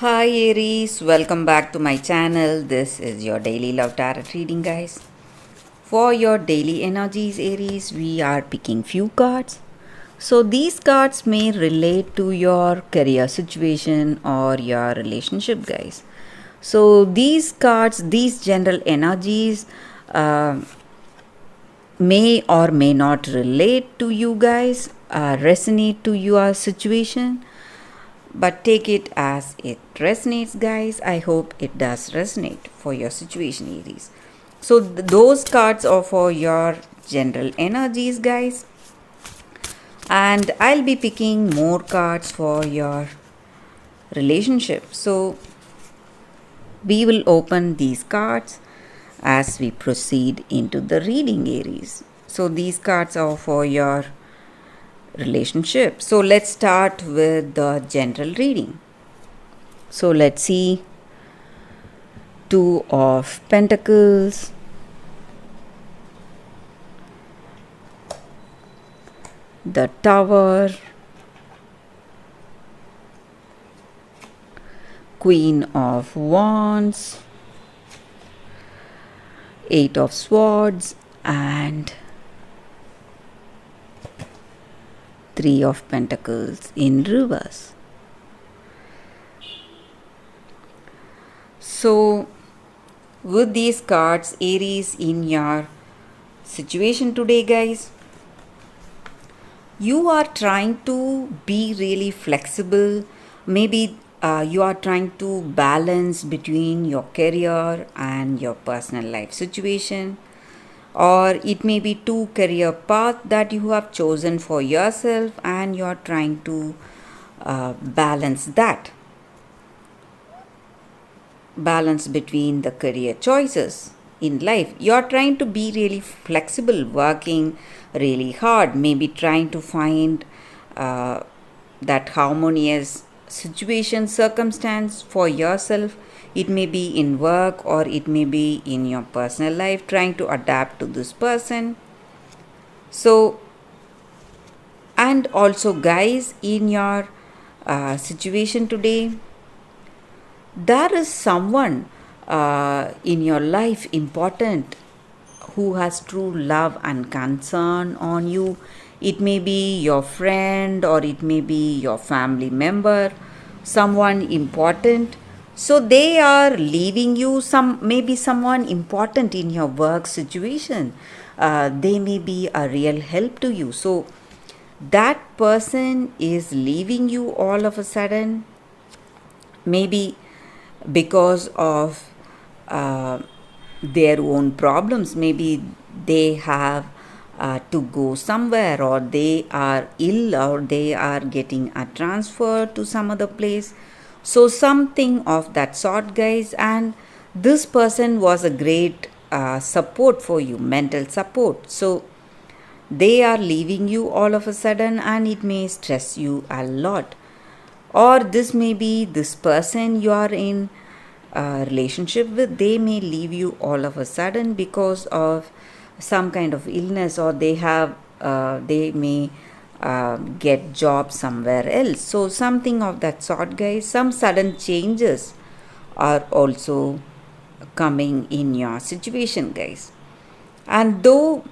Hi Aries, welcome back to my channel. This is your daily love tarot reading, guys. For your daily energies, Aries, we are picking few cards. So these cards may relate to your career situation or your relationship, guys. So these cards, these general energies, uh, may or may not relate to you guys, resonate to your situation, but take it as it resonates, guys. I hope it does resonate for your situation, Aries. So those cards are for your general energies, guys, and I'll be picking more cards for your relationship. So we will open these cards as we proceed into the reading, Aries. So these cards are for your relationship. So let's start with the general reading. So let's see. Two of Pentacles, the Tower, Queen of Wands, Eight of Swords, and Three of Pentacles in reverse. So with these cards, Aries, in your situation today, guys, you are trying to be really flexible. Maybe you are trying to balance between your career and your personal life situation, or it may be two career path that you have chosen for yourself and you are trying to balance between the career choices in life. You're trying to be really flexible, working really hard, maybe trying to find uh, that harmonious situation, circumstance for yourself. It may be in work or it may be in your personal life, trying to adapt to this person. So, and also, guys, in your situation today, there is someone in your life important who has true love and concern on you. It may be your friend or it may be your family member, someone important. So they are leaving you. Some maybe someone important in your work situation. They may be a real help to you. So that person is leaving you all of a sudden, maybe because of uh, their own problems. Maybe they have to go somewhere, or they are ill, or they are getting a transfer to some other place. So something of that sort, guys. And this person was a great support for you, mental support. So they are leaving you all of a sudden, and it may stress you a lot. Or this may be this person you are in a relationship with, they may leave you all of a sudden because of some kind of illness, or they may get job somewhere else. So something of that sort, guys. Some sudden changes are also coming in your situation, guys. And though,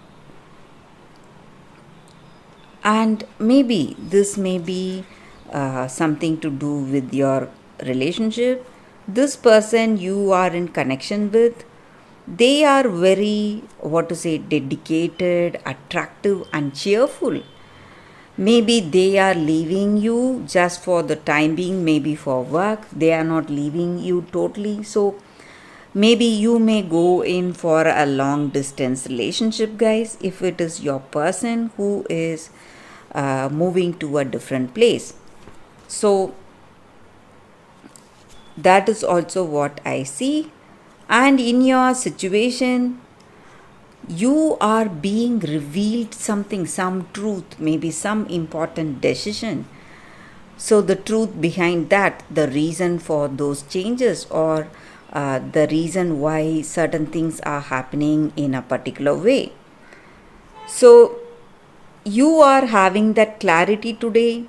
and maybe this may be something to do with your relationship. This person you are in connection with, they are very, what to say, dedicated, attractive, and cheerful. Maybe they are leaving you just for the time being, maybe for work. They are not leaving you totally. So maybe you may go in for a long distance relationship, guys, if it is your person who is moving to a different place. So that is also what I see. And in your situation, you are being revealed something, some truth, maybe some important decision. So the truth behind that, the reason for those changes, or the reason why certain things are happening in a particular way. So you are having that clarity today.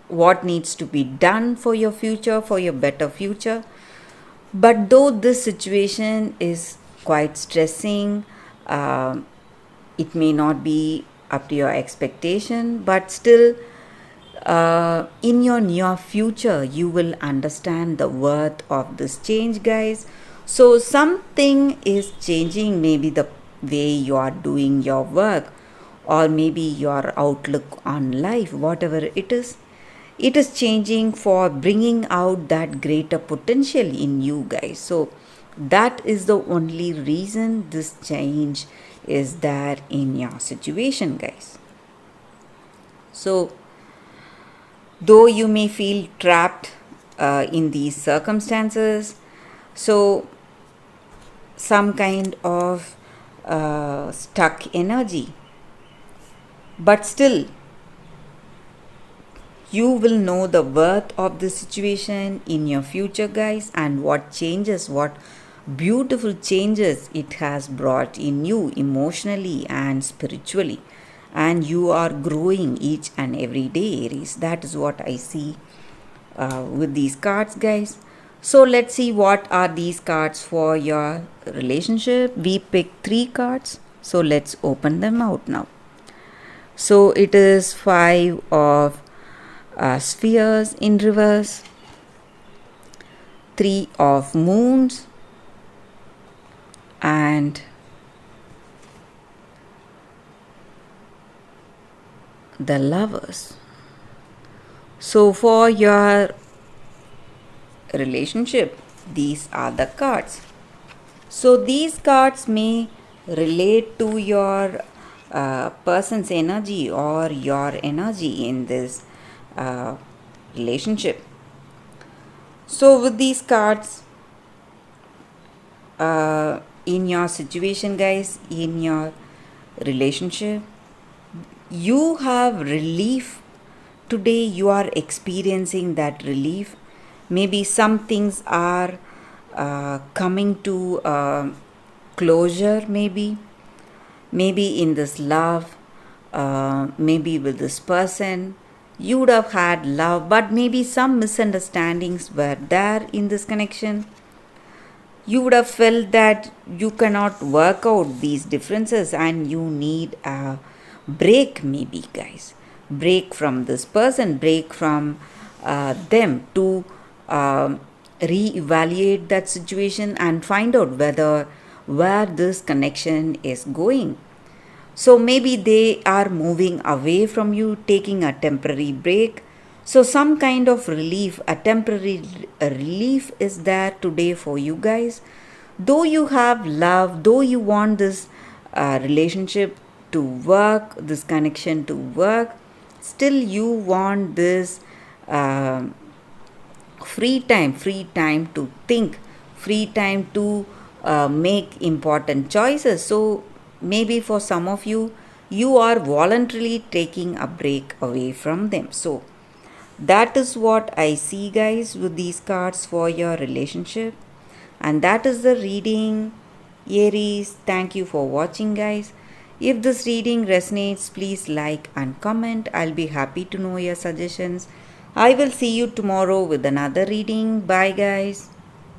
what needs to be done for your future, for your better future. But though this situation is quite stressing, um it may not be up to your expectation, but still, in your near future, you will understand the worth of this change, guys. So, something is changing, maybe the way you are doing your work, or maybe your outlook on life, whatever it is. It is changing for bringing out that greater potential in you, guys. So, that is the only reason this change is there in your situation, guys. So, though you may feel trapped in these circumstances, so some kind of stuck energy, but still you will know the worth of the situation in your future, guys, and what changes, what beautiful changes it has brought in you emotionally and spiritually. And you are growing each and every day, Aries. That is what I see with these cards, guys. So let's see what are these cards for your relationship. We picked 3 cards, so let's open them out now. So it is 5 of spheres in reverse, 3 of moons, and the lovers. So for your relationship, these are the cards. So these cards may relate to your person's energy or your energy in this relationship. So with these cards, in your situation, guys, in your relationship, you have relief. Today you are experiencing that relief. Maybe some things are coming to closure, maybe in this love, maybe with this person. You would have had love, but maybe some misunderstandings were there in this connection. You would have felt that you cannot work out these differences and you need a break, maybe, guys. Break from this person, break from them to re-evaluate that situation and find out where this connection is going. So maybe they are moving away from you, taking a temporary break. So some kind of relief, a temporary relief is there today for you, guys. Though you have love, though you want this relationship to work, this connection to work, still you want this free time to think, free time to make important choices. So maybe for some of you, you are voluntarily taking a break away from them. So that is what I see, guys, with these cards for your relationship. And that is the reading, Aries. Thank you for watching, guys. If this reading resonates, please like and comment. I'll be happy to know your suggestions. I will see you tomorrow with another reading. Bye, guys.